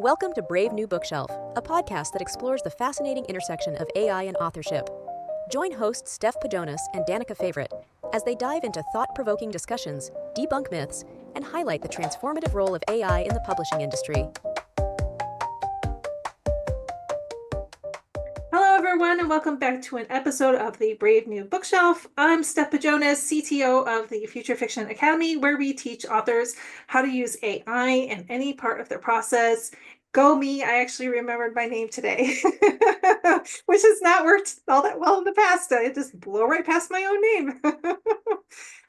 Welcome to Brave New Bookshelf, a podcast that explores the fascinating intersection of AI and authorship. Join hosts Steph Pajonas and Danica Favorite as they dive into thought-provoking discussions, debunk myths, and highlight the transformative role of AI in the publishing industry. Hello, everyone, and welcome back to an episode of the Brave New Bookshelf. I'm Steph Pajonas, CTO of the Future Fiction Academy, where we teach authors how to use AI in any part of their process. Go me, I actually remembered my name today, which has not worked all that well in the past. I just blow right past my own name.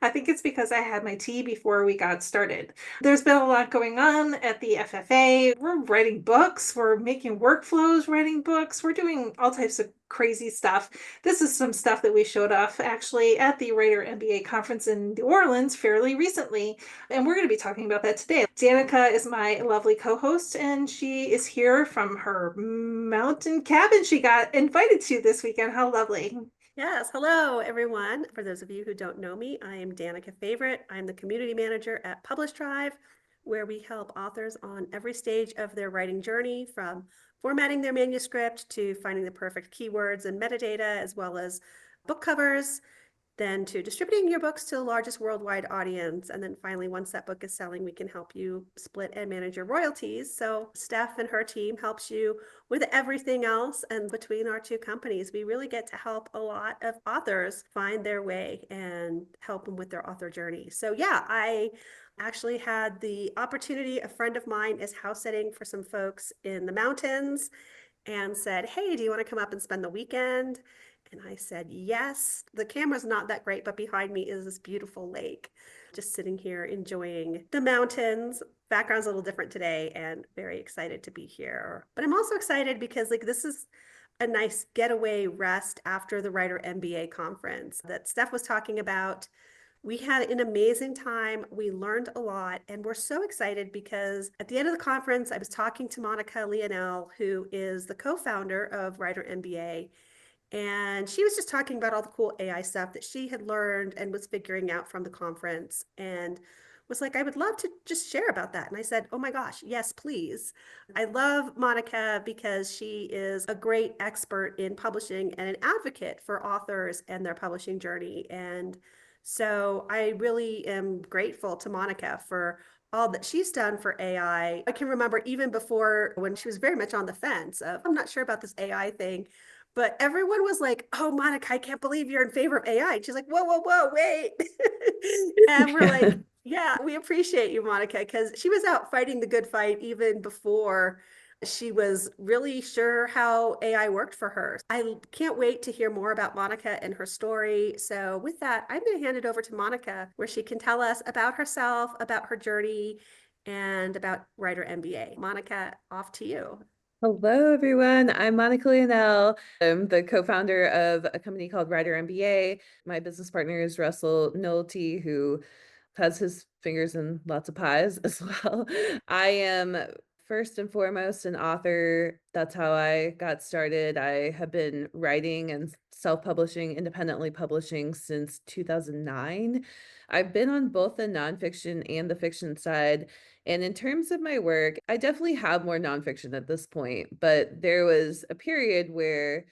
I think it's because I had my tea before we got started. There's been a lot going on at the FFA. We're writing books, we're making workflows, writing books, we're doing all types of crazy stuff. This is some stuff that we showed off actually at the Writer MBA conference in New Orleans fairly recently, and we're going to be talking about that today. Danica is my lovely co-host, and she is here from her mountain cabin she got invited to this weekend. How lovely. Yes, hello everyone. For those of you who don't know me, I am Danica Favorite. I'm the community manager at Publish Drive, where we help authors on every stage of their writing journey, from formatting their manuscript to finding the perfect keywords and metadata, as well as book covers, then to distributing your books to the largest worldwide audience. And then finally, once that book is selling, we can help you split and manage your royalties. So Steph and her team helps you with everything else. And between our two companies, we really get to help a lot of authors find their way and help them with their author journey. So yeah, I actually had the opportunity. A friend of mine is house sitting for some folks in the mountains and said, hey, do you want to come up and spend the weekend? And I said, yes. The camera's not that great, but behind me is this beautiful lake. Just sitting here enjoying the mountains. Background's a little different today and very excited to be here. But I'm also excited because this is a nice getaway rest after the Writer MBA conference that Steph was talking about. We had an amazing time. We learned a lot, and we're so excited because at the end of the conference, I was talking to Monica Leonelle, who is the co-founder of Writer MBA. And she was just talking about all the cool AI stuff that she had learned and was figuring out from the conference, and was like, I would love to just share about that. And I said, oh my gosh, yes, please. I love Monica because she is a great expert in publishing and an advocate for authors and their publishing journey. And so I really am grateful to Monica for all that she's done for AI. I can remember even before, when she was very much on the fence of, I'm not sure about this AI thing. But everyone was like, oh, Monica, I can't believe you're in favor of AI. And she's like, whoa, whoa, whoa, wait. And we're like, yeah, we appreciate you, Monica, because she was out fighting the good fight even before she was really sure how AI worked for her. I can't wait to hear more about Monica and her story. So with that, I'm going to hand it over to Monica, where she can tell us about herself, about her journey, and about Writer MBA. Monica, off to you. Hello, everyone. I'm Monica Leonelle. I'm the co-founder of a company called Writer MBA. My business partner is Russell Nolte, who has his fingers in lots of pies as well. I am first and foremost an author. That's how I got started. I have been writing and self-publishing, independently publishing since 2009. I've been on both the nonfiction and the fiction side. And in terms of my work, I definitely have more nonfiction at this point, but there was a period where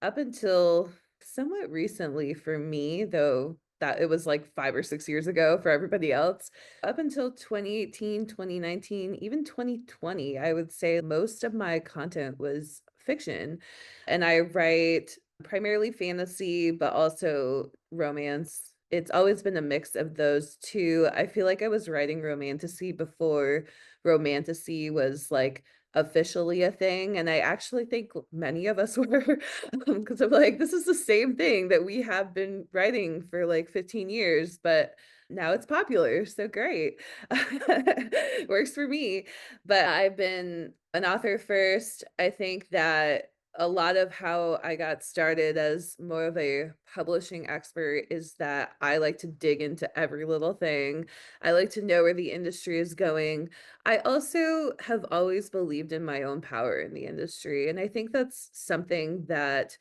up until somewhat recently for me, though that it was like 5 or 6 years ago for everybody else, up until 2018, 2019, even 2020, I would say most of my content was fiction. And I write primarily fantasy, but also romance. It's always been a mix of those two. I feel like I was writing romantasy before romantasy was like officially a thing. And I actually think many of us were, because I'm like, this is the same thing that we have been writing for like 15 years, but now it's popular. So great. Works for me. But I've been an author first. I think that a lot of how I got started as more of a publishing expert is that I like to dig into every little thing. I like to know where the industry is going. I also have always believed in my own power in the industry. And I think that's something that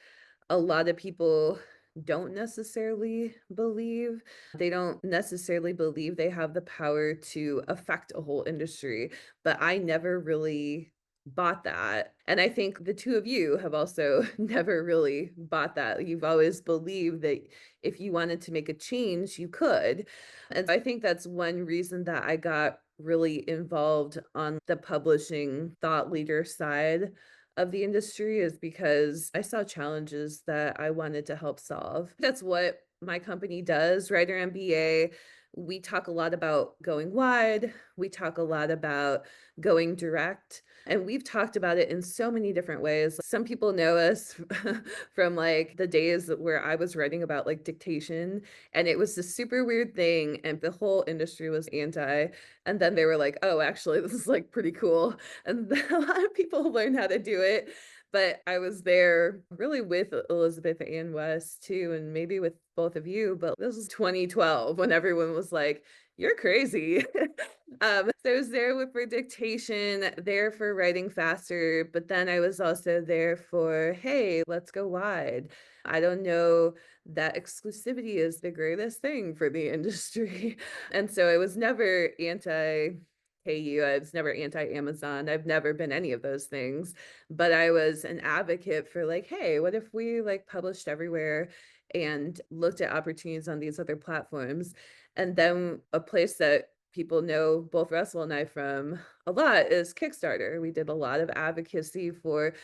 a lot of people don't necessarily believe. They don't necessarily believe they have the power to affect a whole industry. But I never really bought that. And I think the two of you have also never really bought that. You've always believed that if you wanted to make a change, you could. And I think that's one reason that I got really involved on the publishing thought leader side of the industry, is because I saw challenges that I wanted to help solve. That's what my company does, Writer MBA. We talk a lot about going wide. We talk a lot about going direct. And we've talked about it in so many different ways. Some people know us from like the days where I was writing about like dictation, and it was this super weird thing, and the whole industry was anti. And then they were like, oh, actually, this is like pretty cool. And a lot of people learned how to do it. But I was there really with Elizabeth and Wes too, and maybe with both of you. But this was 2012 when everyone was like, you're crazy. So I was there for dictation, there for writing faster, but then I was also there for, hey, let's go wide. I don't know that exclusivity is the greatest thing for the industry. And so I was never anti KU. I was never anti Amazon. I've never been any of those things, but I was an advocate for like, hey, what if we like published everywhere and looked at opportunities on these other platforms? And then a place that people know both Russell and I from a lot is Kickstarter. We did a lot of advocacy for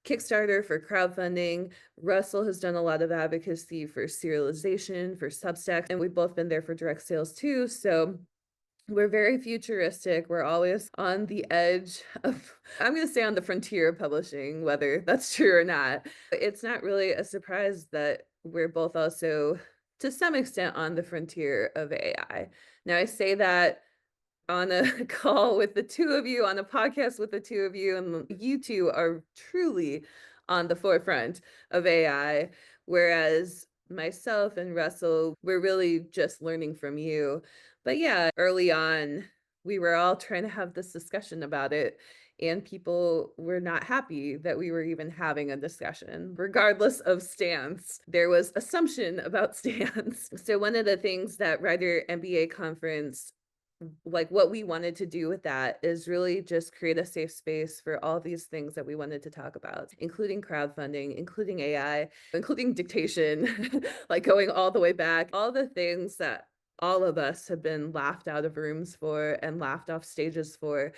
Kickstarter, for crowdfunding. Russell has done a lot of advocacy for serialization, for Substack, and we've both been there for direct sales too. So we're very futuristic. We're always on the edge of, I'm going to say on the frontier of publishing, whether that's true or not. It's not really a surprise that we're both also, to some extent, on the frontier of AI. Now, I say that on a call with the two of you, on a podcast with the two of you, and you two are truly on the forefront of AI, whereas myself and Russell, we're really just learning from you. But yeah, early on, we were all trying to have this discussion about it, and people were not happy that we were even having a discussion, regardless of stance. There was assumption about stance. So one of the things that Writer MBA conference, like what we wanted to do with that is really just create a safe space for all these things that we wanted to talk about, including crowdfunding, including AI, including dictation, like going all the way back, all the things that all of us have been laughed out of rooms for and laughed off stages for.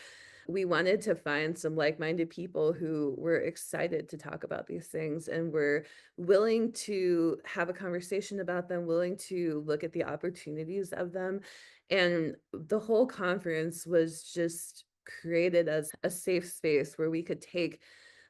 We wanted to find some like-minded people who were excited to talk about these things and were willing to have a conversation about them, willing to look at the opportunities of them. And the whole conference was just created as a safe space where we could take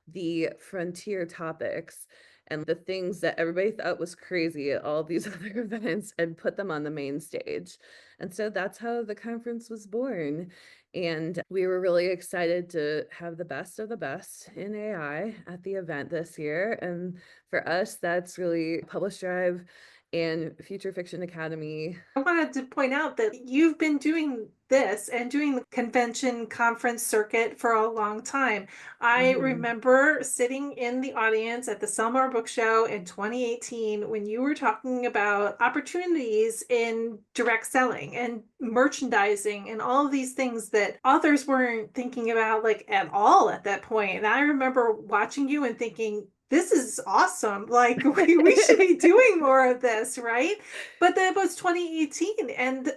the frontier topics and the things that everybody thought was crazy at all these other events and put them on the main stage. And so that's how the conference was born. And we were really excited to have the best of the best in AI at the event this year. And for us, that's really Publish Drive and Future Fiction Academy. I wanted to point out that you've been doing this and doing the convention conference circuit for a long time. I remember sitting in the audience at the Selmar Book Show in 2018 when you were talking about opportunities in direct selling and merchandising and all of these things that authors weren't thinking about like at all at that point. And I remember watching you and thinking, this is awesome. Like we should be doing more of this, right? But that was 2018. And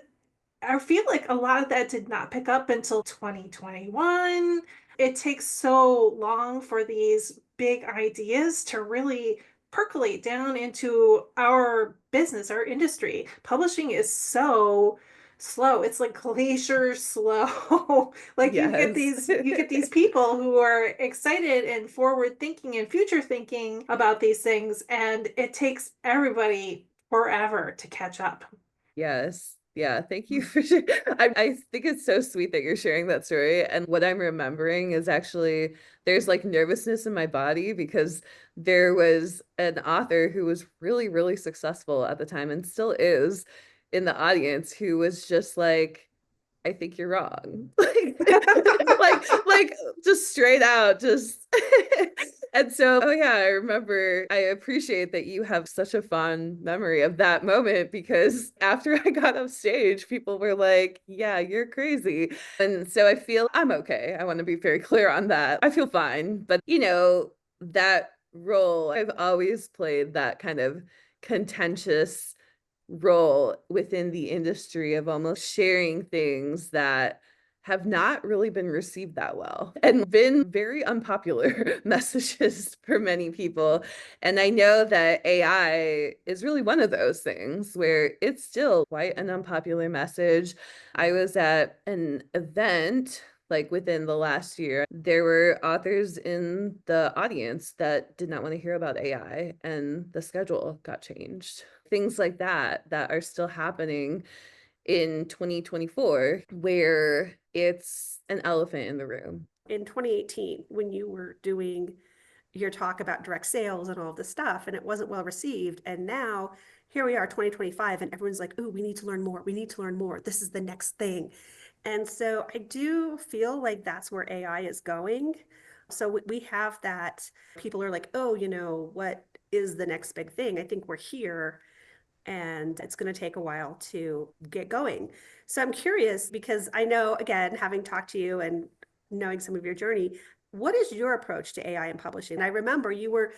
I feel like a lot of that did not pick up until 2021. It takes so long for these big ideas to really percolate down into our business, our industry. Publishing is so slow. It's like glacier slow. Like Yes. you get these people who are excited and forward thinking and future thinking about these things, and it takes everybody forever to catch up. Yes. Yeah. Thank you for sharing. I think it's so sweet that you're sharing that story. And what I'm remembering is actually there's like nervousness in my body because there was an author who was really, really successful at the time and still is in the audience who was just like, I think you're wrong. Like just straight out, just And so, oh yeah, I appreciate that you have such a fond memory of that moment because after I got off stage, people were like, yeah, you're crazy. And so I feel I'm okay. I want to be very clear on that. I feel fine. But, that role, I've always played that kind of contentious role within the industry of almost sharing things that have not really been received that well and been very unpopular messages for many people. And I know that AI is really one of those things where it's still quite an unpopular message. I was at an event like within the last year, there were authors in the audience that did not want to hear about AI and the schedule got changed. Things like that are still happening in 2024 where it's an elephant in the room. In 2018, when you were doing your talk about direct sales and all of this stuff, and it wasn't well received. And now here we are, 2025, and everyone's like, "Oh, we need to learn more. We need to learn more. This is the next thing." And so I do feel like that's where AI is going. So we have that. People are like, "Oh, what is the next big thing?" I think we're here, and it's going to take a while to get going. So I'm curious because I know, again, having talked to you and knowing some of your journey, what is your approach to AI and publishing? I remember you were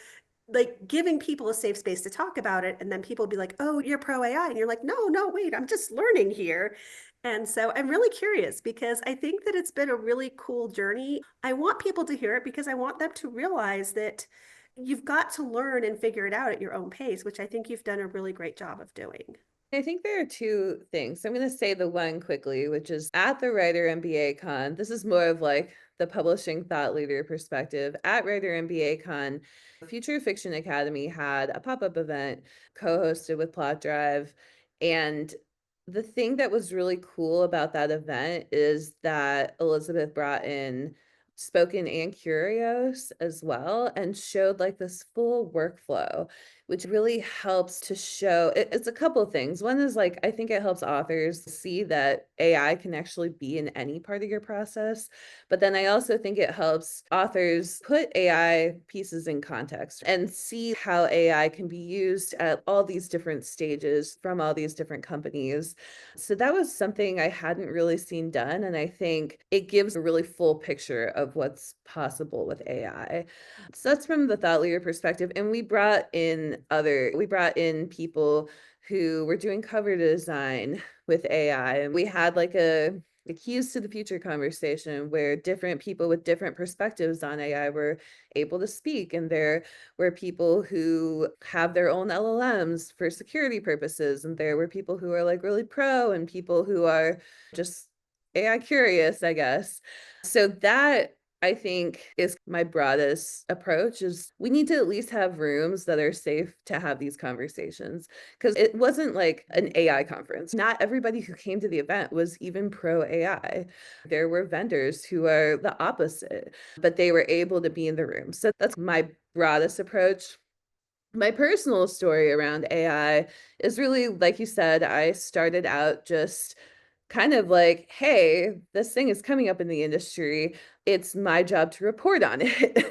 like giving people a safe space to talk about it, and then people would be like, "Oh, you're pro AI," and you're like, "No, wait, I'm just learning here." And so I'm really curious because I think that it's been a really cool journey. I want people to hear it because I want them to realize that you've got to learn and figure it out at your own pace, which I think you've done a really great job of doing. I think there are two things. I'm going to say the one quickly, which is at the Writer MBA Con. This is more of like the publishing thought leader perspective. At Writer MBA Con, Future Fiction Academy had a pop-up event co-hosted with Plot Drive. And the thing that was really cool about that event is that Elizabeth brought in Spoken and Curios as well and showed like this full workflow, which really helps to show it's a couple of things. One is like, I think it helps authors see that AI can actually be in any part of your process. But then I also think it helps authors put AI pieces in context and see how AI can be used at all these different stages from all these different companies. So that was something I hadn't really seen done. And I think it gives a really full picture of what's possible with AI. So that's from the thought leader perspective. And we brought in people who were doing cover design with AI. And we had like a keys to the future conversation where different people with different perspectives on AI were able to speak. And there were people who have their own LLMs for security purposes. And there were people who are like really pro and people who are just AI curious, I guess. So that I think is my broadest approach is we need to at least have rooms that are safe to have these conversations because it wasn't like an AI conference. Not everybody who came to the event was even pro AI. There were vendors who are the opposite, but they were able to be in the room. So that's my broadest approach. My personal story around AI is really, like you said, I started out just kind of like, hey, this thing is coming up in the industry. It's my job to report on it.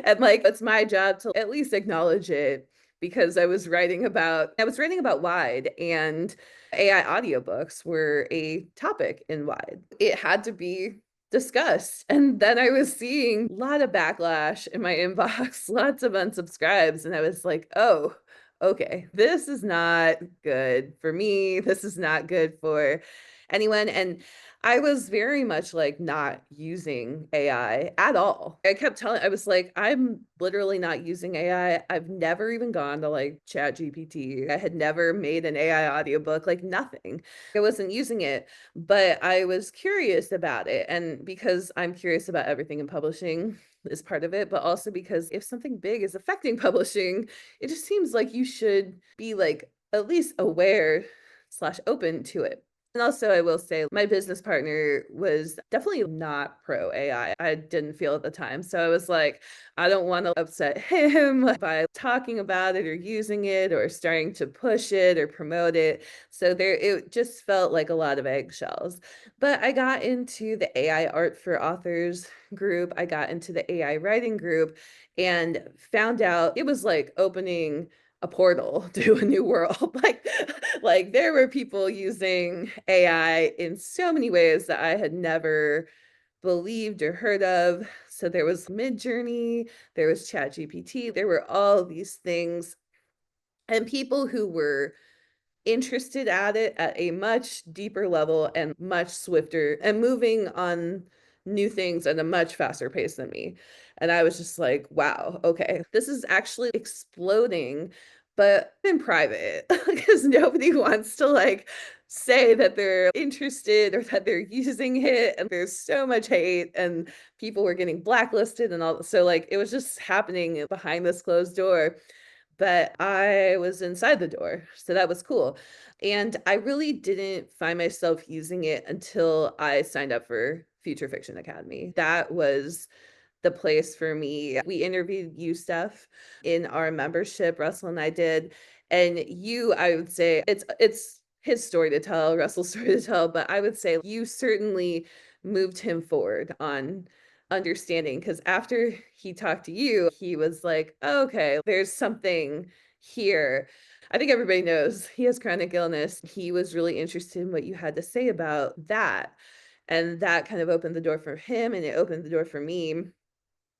And like, it's my job to at least acknowledge it because I was writing about Wide and AI audiobooks were a topic in Wide. It had to be discussed. And then I was seeing a lot of backlash in my inbox, lots of unsubscribes. And I was like, oh, okay, this is not good for me. This is not good for anyone. And I was very much like not using AI at all. I was like, I'm literally not using AI. I've never even gone to like Chat GPT. I had never made an AI audiobook, like nothing. I wasn't using it, but I was curious about it. And because I'm curious about everything in publishing is part of it, but also because if something big is affecting publishing, it just seems like you should be like at least aware / open to it. And also, I will say my business partner was definitely not pro AI. I didn't feel at the time. So I was like, I don't want to upset him by talking about it or using it or starting to push it or promote it. So it just felt like a lot of eggshells. But I got into the AI art for authors group. I got into the AI writing group and found out it was like opening a portal to a new world. Like there were people using AI in so many ways that I had never believed or heard of. So there was Midjourney, there was ChatGPT, there were all these things, and people who were interested at it at a much deeper level and much swifter and moving on new things at a much faster pace than me. And I was just like, wow, okay, this is actually exploding, but in private, because nobody wants to like say that they're interested or that they're using it. And there's so much hate and people were getting blacklisted and all. So like it was just happening behind this closed door, but I was inside the door. So that was cool. And I really didn't find myself using it until I signed up for Future Fiction Academy. That was the place for me. We interviewed you, Steph, in our membership, Russell and I did. And you, I would say it's his story to tell, Russell's story to tell, but I would say you certainly moved him forward on understanding, because after he talked to you, he was like, oh, okay, there's something here. I think everybody knows he has chronic illness. He was really interested in what you had to say about that. And that kind of opened the door for him and it opened the door for me.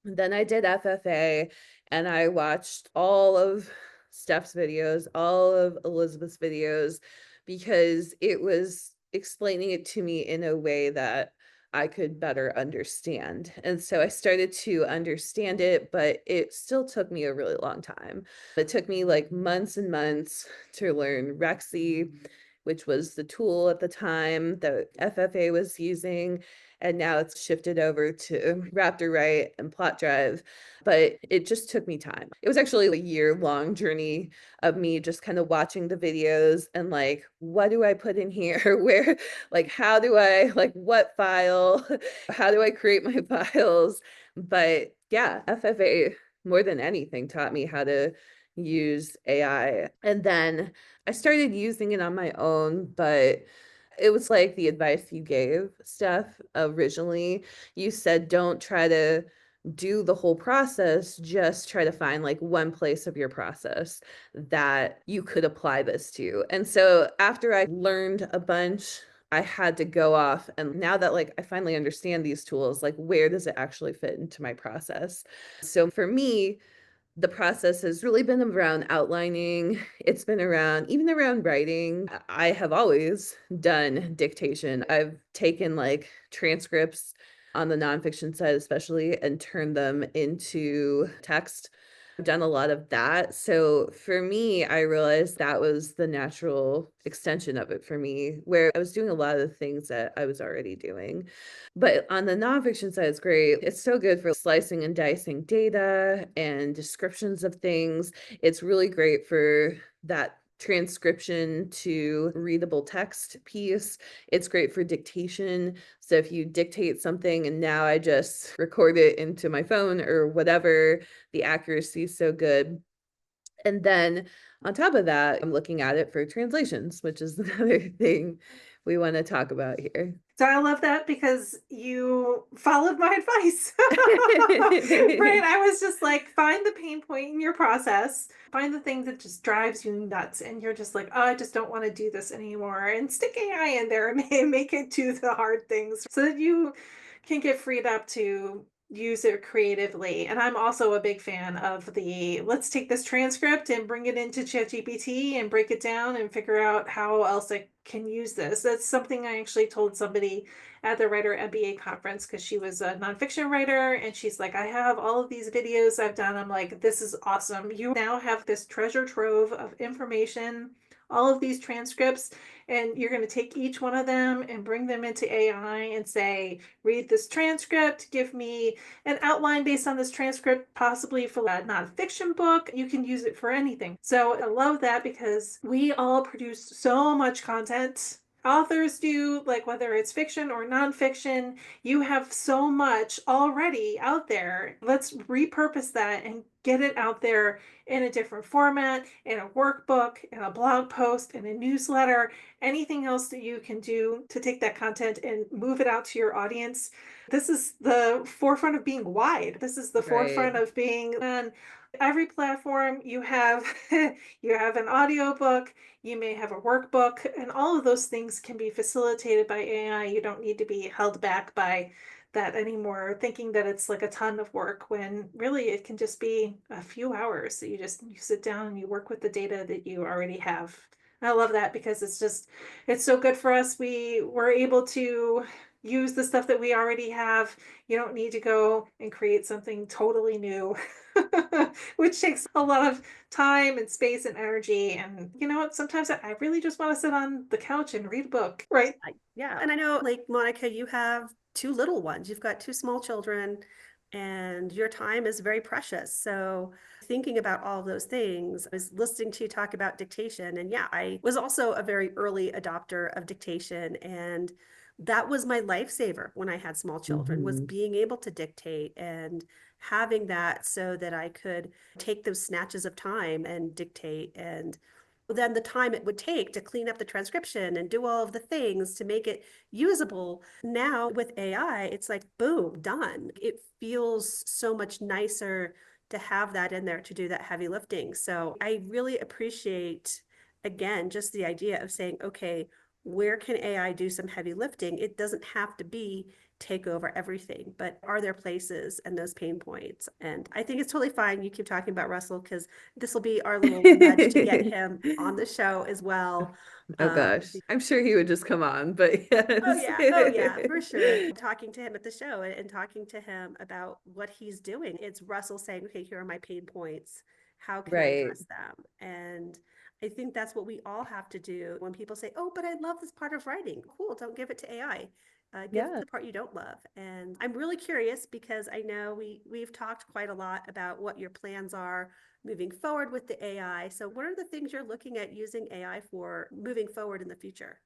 Then I did FFA and I watched all of Steph's videos, all of Elizabeth's videos, because it was explaining it to me in a way that I could better understand. And so I started to understand it, but it still took me a really long time. It took me like months and months to learn Rexy, which was the tool at the time that FFA was using. And now it's shifted over to RaptorWrite and Plot Drive. But it just took me time. It was actually a year-long journey of me just kind of watching the videos and like, what do I put in here? Where, like, how do I, like, what file? How do I create my files? But yeah, FFA more than anything taught me how to use AI. And then I started using it on my own, but it was like the advice you gave, Steph, originally. You said, don't try to do the whole process, just try to find like one place of your process that you could apply this to. And so after I learned a bunch, I had to go off. And now that like I finally understand these tools, like where does it actually fit into my process? So for me, the process has really been around outlining. It's been around, even around writing. I have always done dictation. I've taken like transcripts on the nonfiction side, especially, and turned them into text. I've done a lot of that. So for me, I realized that was the natural extension of it for me, where I was doing a lot of the things that I was already doing. But on the nonfiction side, it's great. It's so good for slicing and dicing data and descriptions of things. It's really great for that transcription to readable text piece. It's great for dictation. So if you dictate something and now I just record it into my phone or whatever, the accuracy is so good. And then on top of that, I'm looking at it for translations, which is another thing we want to talk about here. So I love that because you followed my advice. Right? I was just like, find the pain point in your process, find the thing that just drives you nuts, and you're just like, oh, I just don't want to do this anymore, and stick AI in there and make it do the hard things so that you can get freed up to use it creatively. And I'm also a big fan of the let's take this transcript and bring it into ChatGPT and break it down and figure out how else I can use this. That's something I actually told somebody at the Writer MBA conference, because she was a nonfiction writer and she's like, I have all of these videos I've done. I'm like, this is awesome. You now have this treasure trove of information, all of these transcripts, and you're going to take each one of them and bring them into AI and say, read this transcript, give me an outline based on this transcript, possibly for a nonfiction book. You can use it for anything. So I love that because we all produce so much content authors do, like whether it's fiction or nonfiction. You have so much already out there. Let's repurpose that and get it out there in a different format, in a workbook, in a blog post, in a newsletter, anything else that you can do to take that content and move it out to your audience. This is the forefront of being wide. This is the forefront Right. of being on every platform. You have you have an audiobook, you may have a workbook, and all of those things can be facilitated by AI. You don't need to be held back by that anymore, thinking that it's like a ton of work when really it can just be a few hours that you sit down and you work with the data that you already have. I love that because it's so good for us. We were able to use the stuff that we already have. You don't need to go and create something totally new, which takes a lot of time and space and energy. And you know what? Sometimes I really just want to sit on the couch and read a book, right? Yeah. And I know, like, Monica, you have two little ones. You've got two small children, and your time is very precious. So, thinking about all of those things, I was listening to you talk about dictation. And yeah, I was also a very early adopter of dictation. And that was my lifesaver when I had small children, was being able to dictate and having that so that I could take those snatches of time and dictate, and then the time it would take to clean up the transcription and do all of the things to make it usable. Now with AI, it's like, boom, done. It feels so much nicer to have that in there to do that heavy lifting. So I really appreciate, again, just the idea of saying, okay, where can AI do some heavy lifting? It doesn't have to be take over everything, but are there places and those pain points? And I think it's totally fine. You keep talking about Russell, because this will be our little nudge to get him on the show as well. Oh gosh, I'm sure he would just come on, but yes. Oh yeah, for sure. Talking to him at the show and talking to him about what he's doing. It's Russell saying, okay, here are my pain points. How can I Right. address them? And I think that's what we all have to do when people say, oh, but I love this part of writing. Cool, don't give it to AI. Give Yeah. the part you don't love. And I'm really curious because I know we've talked quite a lot about what your plans are moving forward with the AI. So what are the things you're looking at using AI for moving forward in the future?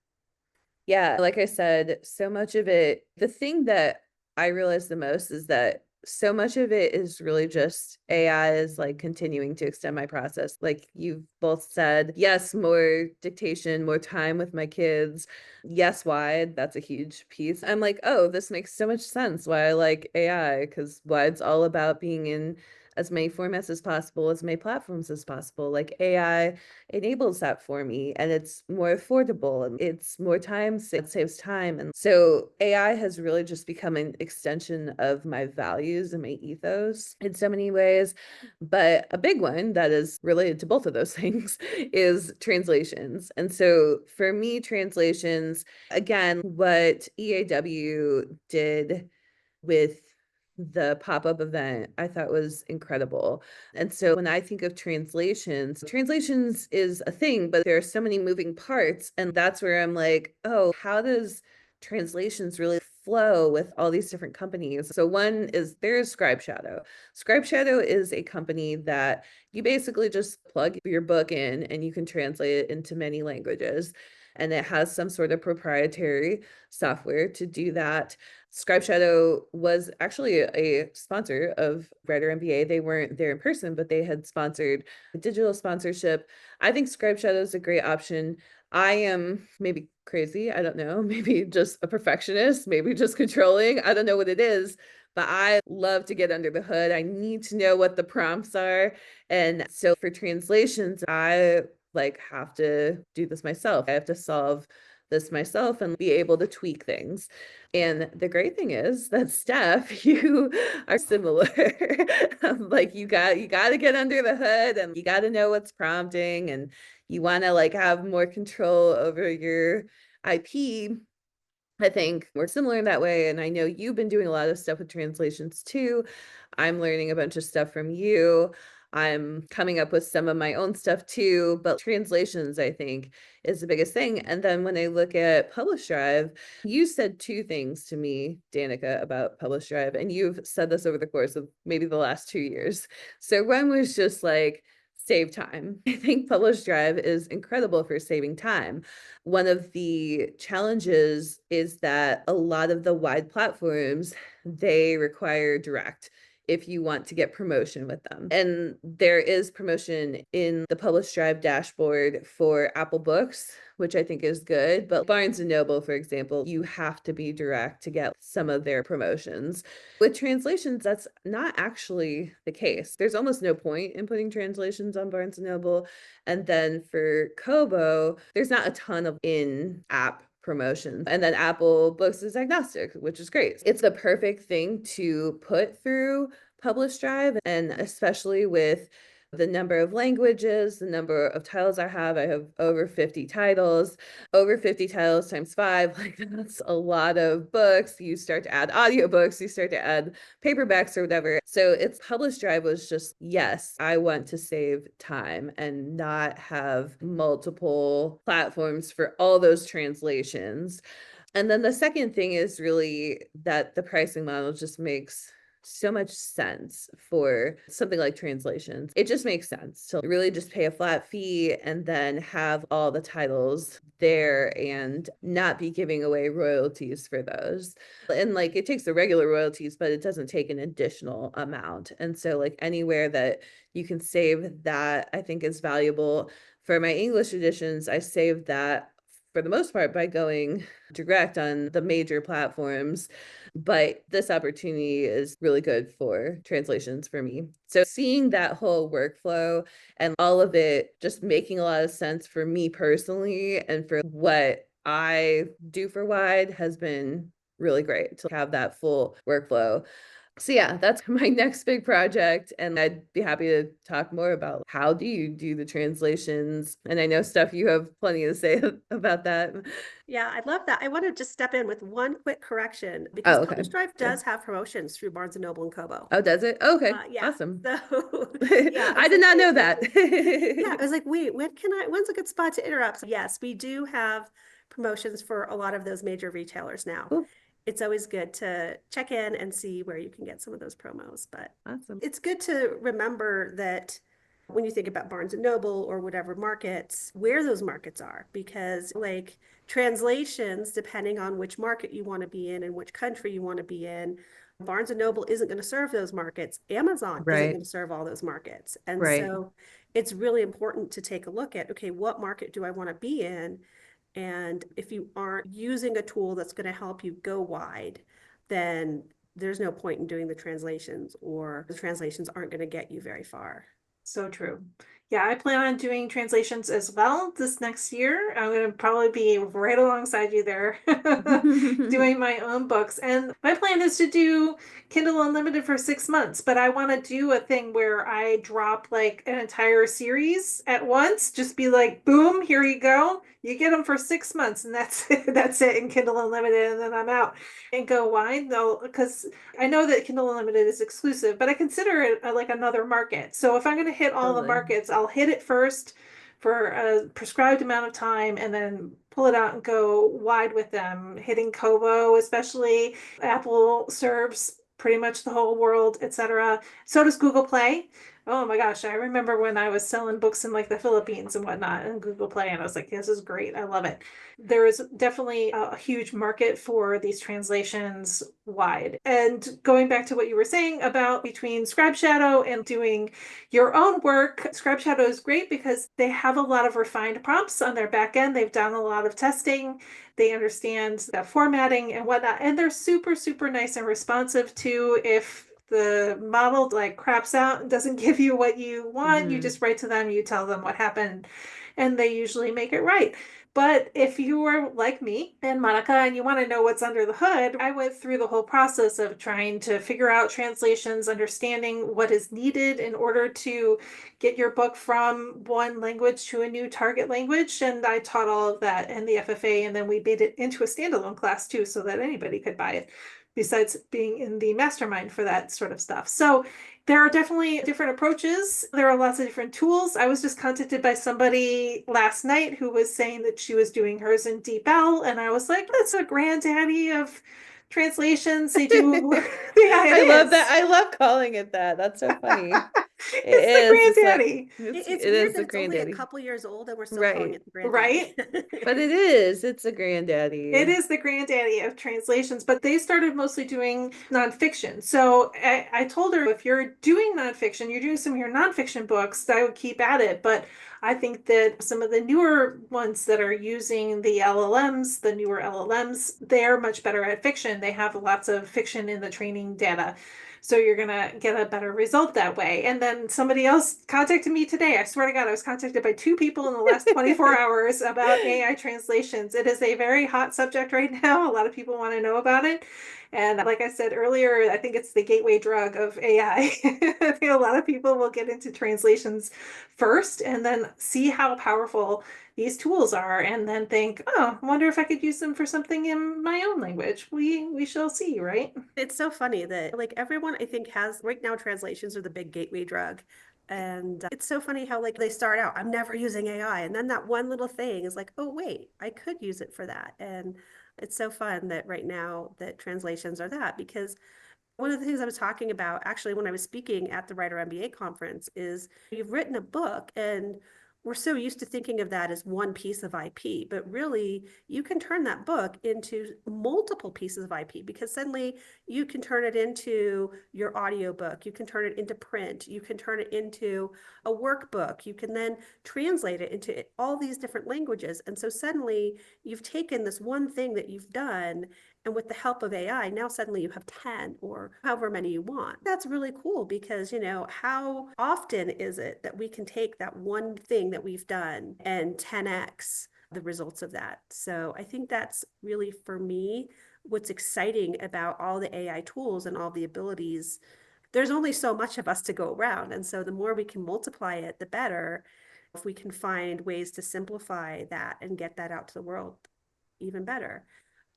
Yeah, like I said, so much of it, the thing that I realize the most is that so much of it is really just AI is like continuing to extend my process. Like you've both said, yes, more dictation, more time with my kids. Yes, wide, that's a huge piece. I'm like, oh, this makes so much sense why I like AI, because wide's all about being in as many formats as possible, as many platforms as possible. Like AI enables that for me, and it's more affordable and it's more time, it saves time. And so AI has really just become an extension of my values and my ethos in so many ways. But a big one that is related to both of those things is translations. And so for me, translations, again, what EAW did with the pop-up event, I thought was incredible. And so when I think of translations, translations is a thing, but there are so many moving parts. And that's where I'm like, oh, how does translations really flow with all these different companies? So one is there's Scribe Shadow. Scribe Shadow is a company that you basically just plug your book in and you can translate it into many languages. And it has some sort of proprietary software to do that. Scribe Shadow was actually a sponsor of Writer MBA. They weren't there in person, but they had sponsored a digital sponsorship. I think Scribe Shadow is a great option. I am maybe crazy. I don't know. Maybe just a perfectionist, maybe just controlling. I don't know what it is, but I love to get under the hood. I need to know what the prompts are. And so for translations, I like have to do this myself. I have to solve this myself and be able to tweak things. And the great thing is that Steph, you are similar. Like you got to get under the hood and you got to know what's prompting and you want to like have more control over your IP. I think we're similar in that way. And I know you've been doing a lot of stuff with translations too. I'm learning a bunch of stuff from you. I'm coming up with some of my own stuff too, but translations, I think, is the biggest thing. And then when I look at Publish Drive, you said two things to me, Danica, about Publish Drive, and you've said this over the course of maybe the last 2 years. So one was just like, save time. I think Publish Drive is incredible for saving time. One of the challenges is that a lot of the wide platforms, they require direct if you want to get promotion with them. And there is promotion in the Publish Drive dashboard for Apple Books, which I think is good. But Barnes & Noble, for example, you have to be direct to get some of their promotions. With translations, that's not actually the case. There's almost no point in putting translations on Barnes & Noble. And then for Kobo, there's not a ton of in-app promotion. And then Apple Books is agnostic, which is great. It's the perfect thing to put through Publish Drive, and especially with the number of languages, the number of titles I have over 50 titles. Over 50 titles times 5, like that's a lot of books. You start to add audiobooks, you start to add paperbacks or whatever. So it's Publish Drive was just, yes, I want to save time and not have multiple platforms for all those translations. And then the second thing is really that the pricing model just makes so much sense for something like translations. It just makes sense to really just pay a flat fee and then have all the titles there and not be giving away royalties for those. And like it takes the regular royalties, but it doesn't take an additional amount. And so like anywhere that you can save that, I think is valuable. For my English editions, I saved that for the most part by going direct on the major platforms. But this opportunity is really good for translations for me. So seeing that whole workflow and all of it just making a lot of sense for me personally and for what I do for Wide has been really great to have that full workflow. So yeah, that's my next big project. And I'd be happy to talk more about how do you do the translations. And I know, Steph, you have plenty to say about that. Yeah, I love that. I want to just step in with one quick correction because okay. Publish Drive does have promotions through Barnes & Noble and Kobo. Oh, does it? Okay, Yeah. awesome. So yeah, I did not know that. Yeah, I was like, wait, when's a good spot to interrupt? So yes, we do have promotions for a lot of those major retailers now. Cool. It's always good to check in and see where you can get some of those promos. But awesome. It's good to remember that when you think about Barnes & Noble or whatever markets, where those markets are, because like translations, depending on which market you want to be in and which country you want to be in, Barnes & Noble isn't going to serve those markets. Amazon isn't going to serve all those markets. And so it's really important to take a look at, okay, what market do I want to be in? And if you aren't using a tool that's going to help you go wide, then there's no point in doing the translations, or the translations aren't going to get you very far. So true. Yeah, I plan on doing translations as well this next year. I'm going to probably be right alongside you there doing my own books. And my plan is to do Kindle Unlimited for 6 months, but I want to do a thing where I drop like an entire series at once, just be like, boom, here you go. You get them for 6 months and that's it. That's it in Kindle Unlimited. And then I'm out and go wide though, because I know that Kindle Unlimited is exclusive, but I consider it like another market. So if I'm going to hit all the markets, I'll hit it first for a prescribed amount of time and then pull it out and go wide with them, hitting Kobo, especially. Apple serves pretty much the whole world, etc. So does Google Play. Oh my gosh, I remember when I was selling books in like the Philippines and whatnot and Google Play, and I was like, this is great. I love it. There is definitely a huge market for these translations wide. And going back to what you were saying about between Scribe Shadow and doing your own work, Scribe Shadow is great because they have a lot of refined prompts on their back end. They've done a lot of testing. They understand the formatting and whatnot. And they're super, super nice and responsive to if the model like craps out and doesn't give you what you want, you just write to them, you tell them what happened, and they usually make it right. But if you are like me and Monica and you want to know what's under the hood, I went through the whole process of trying to figure out translations, understanding what is needed in order to get your book from one language to a new target language. And I taught all of that in the FFA, and then we made it into a standalone class too, so that anybody could buy it, besides being in the mastermind for that sort of stuff. So there are definitely different approaches. There are lots of different tools. I was just contacted by somebody last night who was saying that she was doing hers in DeepL, and I was like, that's a granddaddy of translations. They do. I love that. I love calling it that. That's so funny. It's the It's like granddaddy. It's it weird is that the it's only a granddaddy. couple years old and we're still calling Right. it the granddaddy. But it's a It granddaddy. is the granddaddy of translations, but they started mostly doing nonfiction. So I told her, if you're doing nonfiction, you're doing some of your nonfiction books, I would keep at it. But I think that some of the newer ones that are using the LLMs, the newer LLMs, they're much better at fiction. They have lots of fiction in the training data. So you're going to get a better result that way. And then somebody else contacted me today. I swear to God, I was contacted by 2 people in the last 24 hours about AI translations. It is a very hot subject right now. A lot of people want to know about it. And like I said earlier, I think it's the gateway drug of AI. I think a lot of people will get into translations first and then see how powerful these tools are and then think, oh, I wonder if I could use them for something in my own language. We shall see, right? It's so funny that like everyone I think has right now translations are the big gateway drug. And it's so funny how like they start out, I'm never using AI. And then that one little thing is like, oh, wait, I could use it for that. And it's so fun that right now that translations are that because one of the things I was talking about actually when I was speaking at the Writer MBA conference is you've written a book and we're so used to thinking of that as one piece of IP, but really you can turn that book into multiple pieces of IP because suddenly you can turn it into your audiobook, you can turn it into print, you can turn it into a workbook, you can then translate it into all these different languages. And so suddenly you've taken this one thing that you've done and with the help of AI, now suddenly you have 10 or however many you want. That's really cool because, you know, how often is it that we can take that one thing that we've done and 10x the results of that? So I think that's really, for me, what's exciting about all the AI tools and all the abilities. There's only so much of us to go around. And so the more we can multiply it, the better. If we can find ways to simplify that and get that out to the world, even better.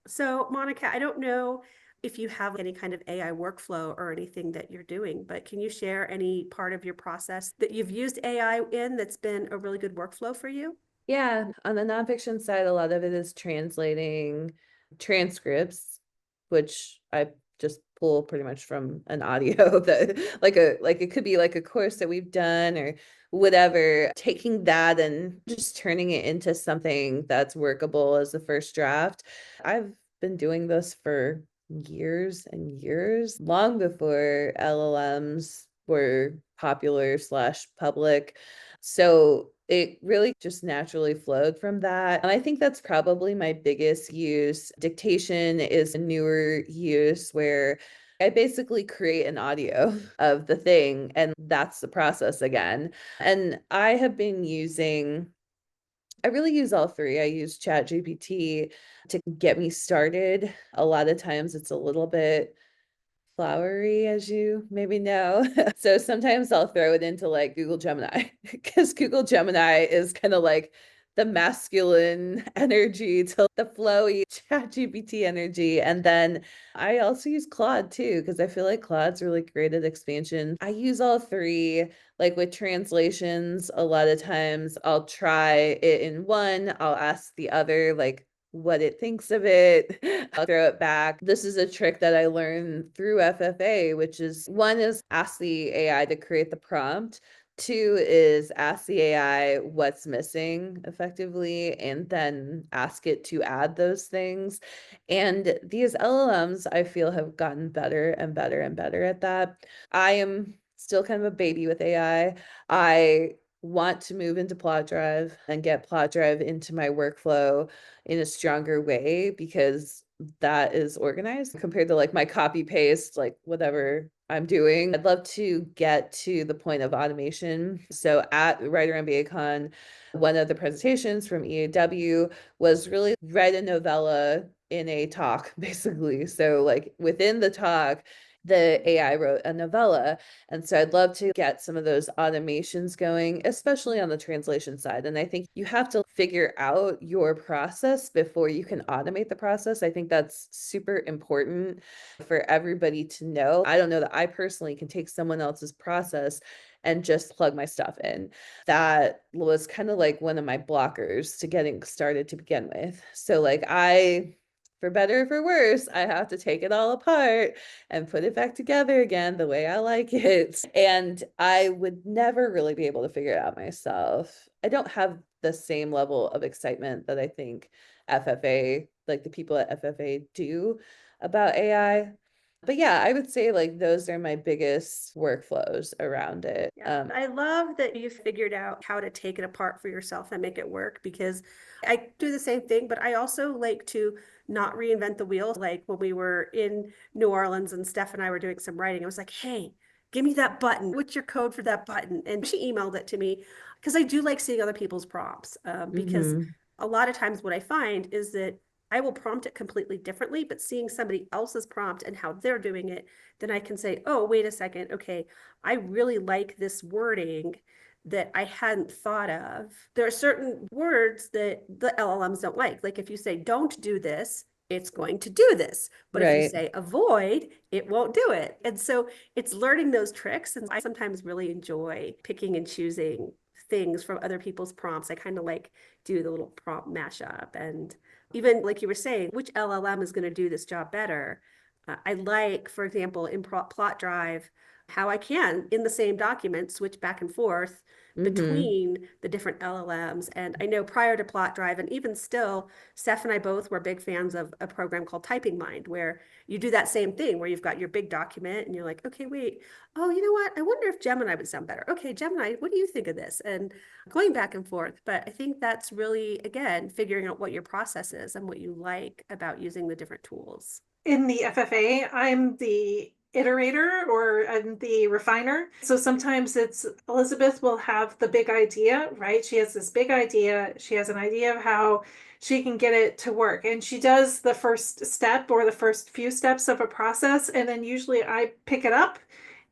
So, Monica, I don't know if you have any kind of AI workflow or anything that you're doing, but can you share any part of your process that you've used AI in that's been a really good workflow for you? Yeah, on the nonfiction side, a lot of it is translating transcripts, which I just pull pretty much from an audio that like it could be like a course that we've done or whatever, taking that and just turning it into something that's workable as the first draft. I've been doing this for years and years, long before LLMs were popular slash public. So it really just naturally flowed from that. And I think that's probably my biggest use. Dictation is a newer use where I basically create an audio of the thing, and that's the process again. And I have been I really use all three. I use ChatGPT to get me started. A lot of times it's a little bit flowery, as you maybe know. So sometimes I'll throw it into like Google Gemini because Google Gemini is kind of like the masculine energy to the flowy ChatGPT energy. And then I also use Claude too, because I feel like Claude's really great at expansion. I use all three. Like with translations, a lot of times I'll try it in one, I'll ask the other, like, what it thinks of it. I'll throw it back. This is a trick that I learned through FFA, which is one is ask the AI to create the prompt. Two is ask the AI what's missing effectively, and then ask it to add those things. And these LLMs, I feel, have gotten better and better and better at that. I am still kind of a baby with AI. I want to move into Plot Drive and get Plot Drive into my workflow in a stronger way because that is organized compared to like my copy paste, like whatever I'm doing. I'd love to get to the point of automation. So at Writer MBA Con, one of the presentations from EAW was really write a novella in a talk, basically. So like within the talk, the AI wrote a novella. And so I'd love to get some of those automations going, especially on the translation side. And I think you have to figure out your process before you can automate the process. I think that's super important for everybody to know. I don't know that I personally can take someone else's process and just plug my stuff in. That was kind of like one of my blockers to getting started to begin with. So like I for better or for worse, I have to take it all apart and put it back together again the way I like it. And I would never really be able to figure it out myself. I don't have the same level of excitement that I think FFA, like the people at FFA do about AI. But yeah, I would say like those are my biggest workflows around it. Yeah, I love that you figured out how to take it apart for yourself and make it work, because I do the same thing, but I also like to not reinvent the wheel. Like when we were in New Orleans and Steph and I were doing some writing, I was like, hey, give me that button. What's your code for that button? And she emailed it to me because I do like seeing other people's prompts, because Mhm. a lot of times what I find is that I will prompt it completely differently, but seeing somebody else's prompt and how they're doing it, then I can say, oh, wait a second. Okay, I really like this wording that I hadn't thought of. There are certain words that the LLMs don't like. Like if you say, don't do this, it's going to do this. But if you Right. say avoid, it won't do it. And so it's learning those tricks. And I sometimes really enjoy picking and choosing things from other people's prompts. I kind of like do the little prompt mashup. And even like you were saying, which LLM is going to do this job better? I like, for example, in Plot Drive, how I can, in the same document, switch back and forth Mhm. between the different LLMs. And I know prior to Plot Drive, and even still, Steph and I both were big fans of a program called Typing Mind, where you do that same thing, where you've got your big document and you're like, okay, wait, oh, you know what? I wonder if Gemini would sound better. Okay, Gemini, what do you think of this? And going back and forth. But I think that's really, again, figuring out what your process is and what you like about using the different tools. In the FFA, I'm the iterator, or I'm the refiner. So sometimes it's Elizabeth will have the big idea, right? She has this big idea. She has an idea of how she can get it to work. And she does the first step or the first few steps of a process. And then usually I pick it up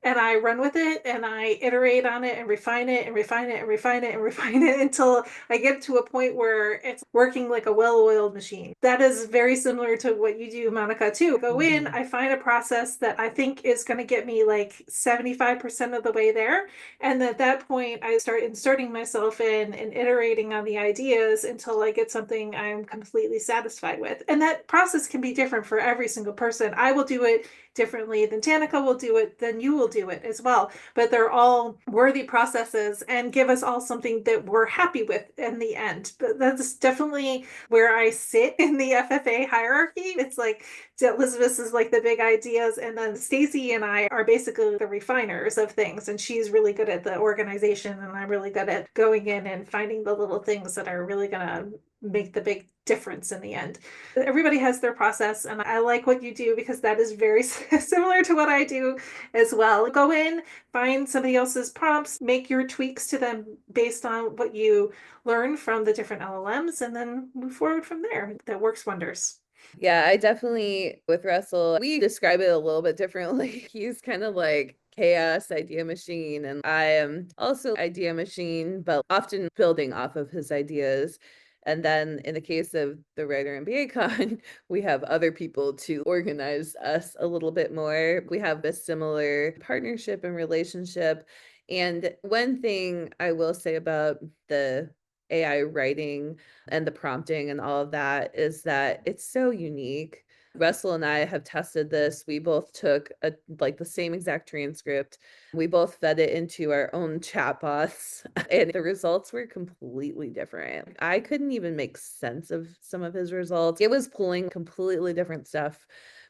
and I run with it and I iterate on it and refine it and refine it and refine it and refine it until I get to a point where it's working like a well-oiled machine. That is very similar to what you do, Monica, too. Go in, Mhm. I find a process that I think is going to get me like 75% of the way there. And at that point, I start inserting myself in and iterating on the ideas until I get something I'm completely satisfied with. And that process can be different for every single person. I will do it differently than Danica will do it, then you will do it as well. But they're all worthy processes and give us all something that we're happy with in the end. But that's definitely where I sit in the FFA hierarchy. It's like Elizabeth is like the big ideas, and then Stacy and I are basically the refiners of things. And she's really good at the organization, and I'm really good at going in and finding the little things that are really going to make the big difference in the end. Everybody has their process, and I like what you do because that is very similar to what I do as well. Go in, find somebody else's prompts, make your tweaks to them based on what you learn from the different LLMs, and then move forward from there. That works wonders. Yeah, I definitely, with Russell, we describe it a little bit differently. He's kind of like chaos idea machine, and I am also idea machine, but often building off of his ideas. And then in the case of the Writer MBA Con, we have other people to organize us a little bit more. We have a similar partnership and relationship. And one thing I will say about the AI writing and the prompting and all of that is that it's so unique. Russell and I have tested this. We both took like the same exact transcript. We both fed it into our own chatbots, and the results were completely different. I couldn't even make sense of some of his results. It was pulling completely different stuff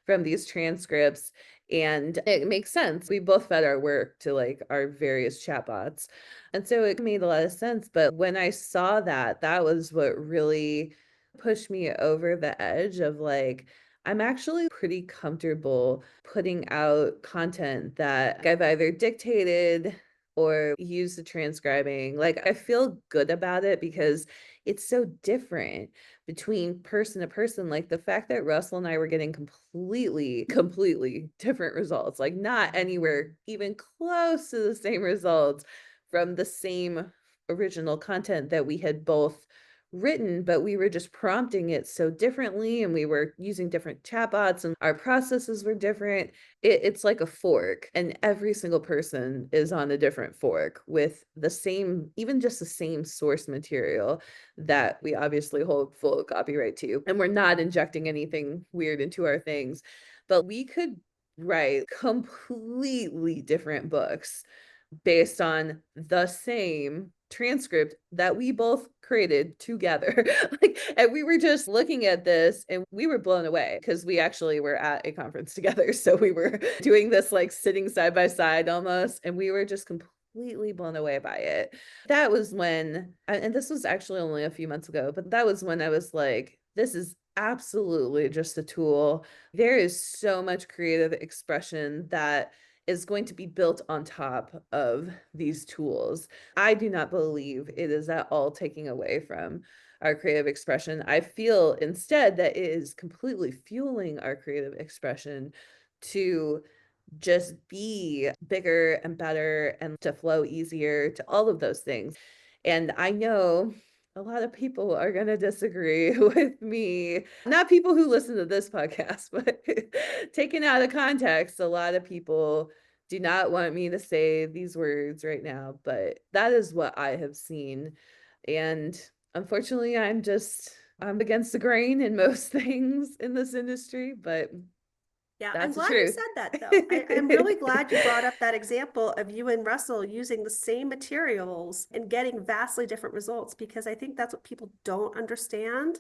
from these transcripts, and it makes sense. We both fed our work to like our various chatbots. And so it made a lot of sense. But when I saw that, that was what really pushed me over the edge of like, I'm actually pretty comfortable putting out content that I've either dictated or used the transcribing. Like, I feel good about it because it's so different between person to person. Like, the fact that Russell and I were getting completely different results, like, not anywhere even close to the same results from the same original content that we had both written, but we were just prompting it so differently, and we were using different chatbots, and our processes were different. It's like a fork, and every single person is on a different fork with the same, even just the same source material that we obviously hold full copyright to. And we're not injecting anything weird into our things, but we could write completely different books based on the same transcript that we both created together. And we were just looking at this and we were blown away because we actually were at a conference together. So we were doing this like sitting side by side almost, and we were just completely blown away by it. That was when, and this was actually only a few months ago, but that was when I was like, this is absolutely just a tool. There is so much creative expression that is going to be built on top of these tools. I do not believe it is at all taking away from our creative expression. I feel instead that it is completely fueling our creative expression to just be bigger and better and to flow easier, to all of those things. And I know a lot of people are going to disagree with me. Not people who listen to this podcast, but taken out of context, a lot of people do not want me to say these words right now, but that is what I have seen. And unfortunately, I'm against the grain in most things in this industry, but Yeah, I'm that's the glad you truth. said that though. I'm really glad you brought up that example of you and Russell using the same materials and getting vastly different results, because I think that's what people don't understand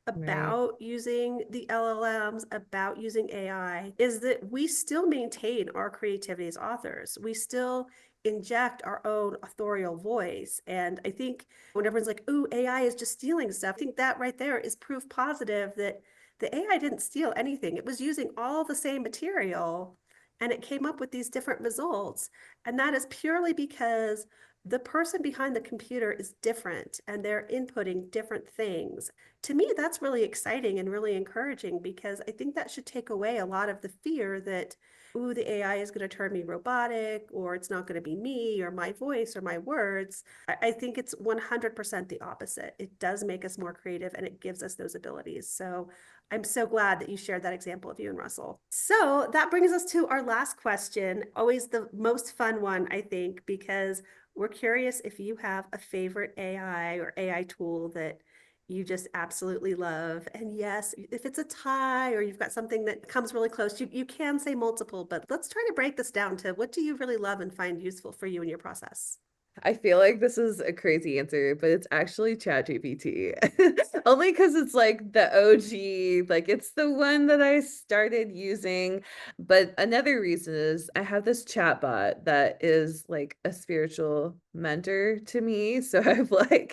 Right. about using the LLMs, about using AI, is that we still maintain our creativity as authors. We still inject our own authorial voice. And I think when everyone's like, "Ooh, AI is just stealing stuff," I think that right there is proof positive that the AI didn't steal anything. It was using all the same material and it came up with these different results. And that is purely because the person behind the computer is different and they're inputting different things. To me, that's really exciting and really encouraging, because I think that should take away a lot of the fear that, ooh, the AI is going to turn me robotic, or it's not going to be me or my voice or my words. I think it's 100% the opposite. It does make us more creative and it gives us those abilities. So I'm so glad that you shared that example of you and Russell. So that brings us to our last question, always the most fun one, I think, because we're curious if you have a favorite AI or AI tool that you just absolutely love. And yes, if it's a tie or you've got something that comes really close, you can say multiple, but let's try to break this down to what do you really love and find useful for you in your process? I feel like this is a crazy answer, but it's actually ChatGPT. Only because it's like the OG, like it's the one that I started using. But another reason is I have this chatbot that is like a spiritual mentor to me. So I've like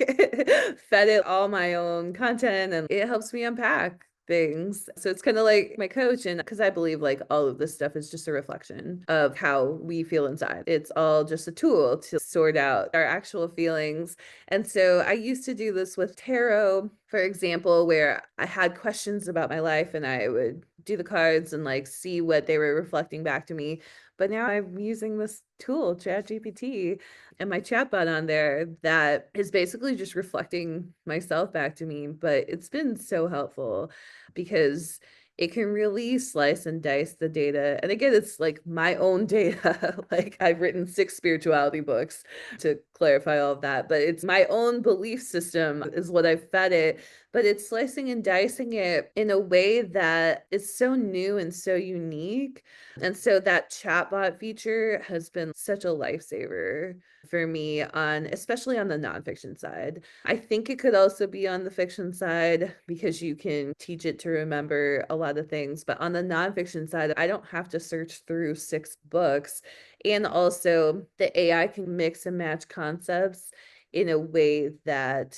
fed it all my own content and it helps me unpack things. So it's kind of like my coach. And because I believe like all of this stuff is just a reflection of how we feel inside. It's all just a tool to sort out our actual feelings. And so I used to do this with tarot, for example, where I had questions about my life and I would do the cards and like see what they were reflecting back to me. But now I'm using this tool, ChatGPT, and my chatbot on there that is basically just reflecting myself back to me. But it's been so helpful because it can really slice and dice the data. And again, it's like my own data. Like I've written 6 spirituality books to clarify all of that, but it's my own belief system is what I've fed it. But it's slicing and dicing it in a way that is so new and so unique. And so that chatbot feature has been such a lifesaver for me on, especially on the nonfiction side. I think it could also be on the fiction side because you can teach it to remember a lot of things. But on the nonfiction side, I don't have to search through 6 books. And also the AI can mix and match concepts in a way that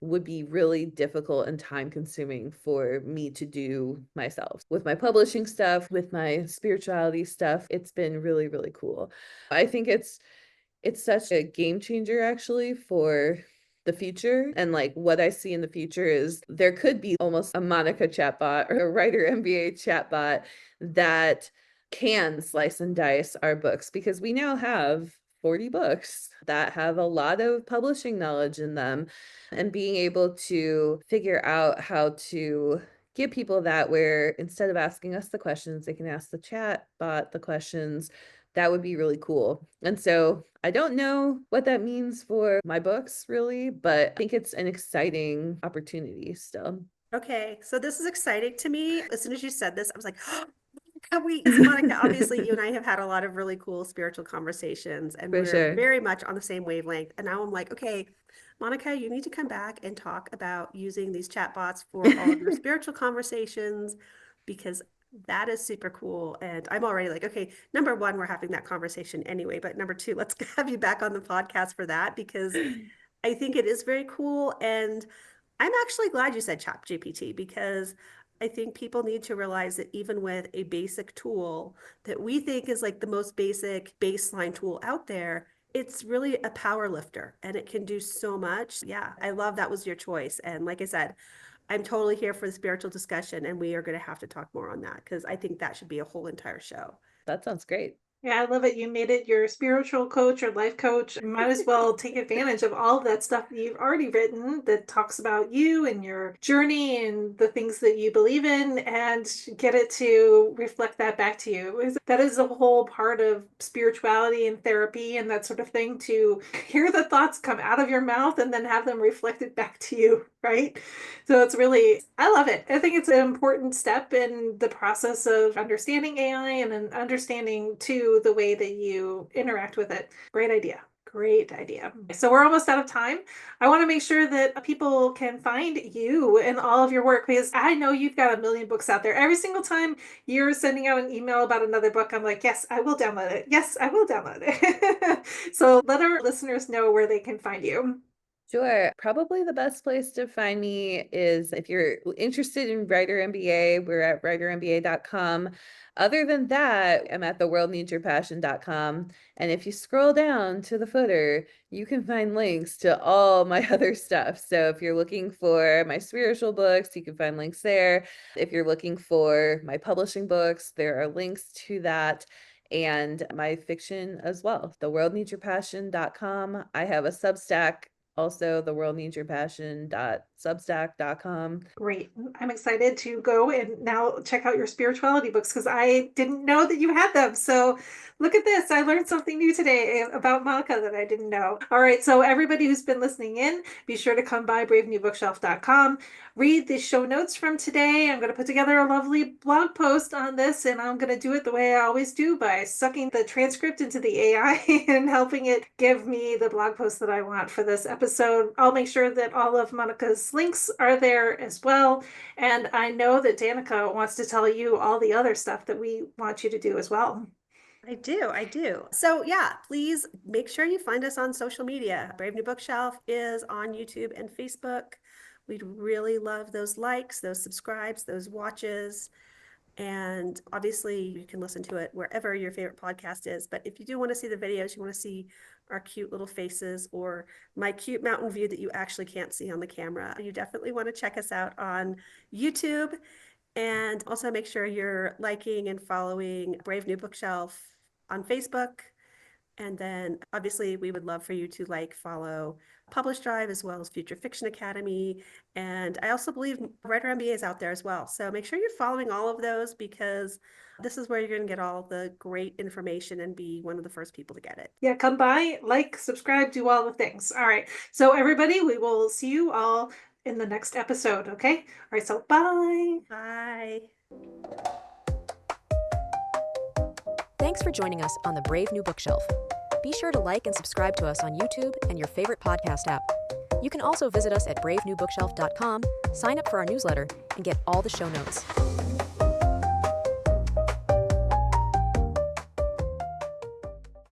would be really difficult and time consuming for me to do myself. With my publishing stuff, with my spirituality stuff, it's been really, really cool. I think it's such a game changer actually for the future. And like what I see in the future is there could be almost a Monica chatbot or a Writer MBA chatbot that can slice and dice our books, because we now have 40 books that have a lot of publishing knowledge in them, and being able to figure out how to give people that, where instead of asking us the questions, they can ask the chat bot the questions. That would be really cool. And so I don't know what that means for my books really, but I think it's an exciting opportunity still. Okay, so this is exciting to me. As soon as you said this, I was like, because Monica, obviously you and I have had a lot of really cool spiritual conversations, and For we're sure. very much on the same wavelength. And now I'm like, okay, Monica, you need to come back and talk about using these chatbots for all of your spiritual conversations, because that is super cool. And I'm already like, okay, number one, we're having that conversation anyway, but number two, let's have you back on the podcast for that, because I think it is very cool. And I'm actually glad you said ChatGPT, because I think people need to realize that even with a basic tool that we think is like the most basic baseline tool out there, it's really a power lifter and it can do so much. Yeah, I love that was your choice. And like I said, I'm totally here for the spiritual discussion, and we are going to have to talk more on that, because I think that should be a whole entire show. That sounds great. Yeah, I love it. You made it your spiritual coach or life coach. You might as well take advantage of all of that stuff that you've already written that talks about you and your journey and the things that you believe in, and get it to reflect that back to you. That is a whole part of spirituality and therapy and that sort of thing, to hear the thoughts come out of your mouth and then have them reflected back to you, right? So it's really, I love it. I think it's an important step in the process of understanding AI and an understanding too the way that you interact with it. Great idea. Great idea. So we're almost out of time. I want to make sure that people can find you and all of your work, because I know you've got a million books out there. Every single time you're sending out an email about another book, I'm like, yes, I will download it. Yes, I will download it. So let our listeners know where they can find you. Sure. Probably the best place to find me is if you're interested in Writer MBA, we're at writermba.com. Other than that, I'm at theworldneedsyourpassion.com. And if you scroll down to the footer, you can find links to all my other stuff. So if you're looking for my spiritual books, you can find links there. If you're looking for my publishing books, there are links to that. And my fiction as well, theworldneedsyourpassion.com. I have a Substack, also theworldneedsyourpassion.substack.com. Great. I'm excited to go and now check out your spirituality books, because I didn't know that you had them. So look at this. I learned something new today about Monica that I didn't know. All right. So everybody who's been listening in, be sure to come by bravenewbookshelf.com. Read the show notes from today. I'm going to put together a lovely blog post on this, and I'm going to do it the way I always do, by sucking the transcript into the AI and helping it give me the blog post that I want for this episode. I'll make sure that all of Monica's links are there as well. And I know that Danica wants to tell you all the other stuff that we want you to do as well. I do. So yeah, please make sure you find us on social media. Brave New Bookshelf is on YouTube and Facebook. We'd really love those likes, those subscribes, those watches. And obviously you can listen to it wherever your favorite podcast is. But if you do want to see the videos, you want to see our cute little faces or my cute mountain view that you actually can't see on the camera, you definitely want to check us out on YouTube. And also make sure you're liking and following Brave New Bookshelf on Facebook. And then obviously we would love for you to follow Publish Drive as well as Future Fiction Academy. And I also believe Writer MBA is out there as well. So make sure you're following all of those, because this is where you're going to get all the great information and be one of the first people to get it. Yeah, come by, like, subscribe, do all the things. All right. So everybody, we will see you all in the next episode. Okay. All right. So bye. Bye. Thanks for joining us on the Brave New Bookshelf. Be sure to like and subscribe to us on YouTube and your favorite podcast app. You can also visit us at bravenewbookshelf.com, sign up for our newsletter, and get all the show notes.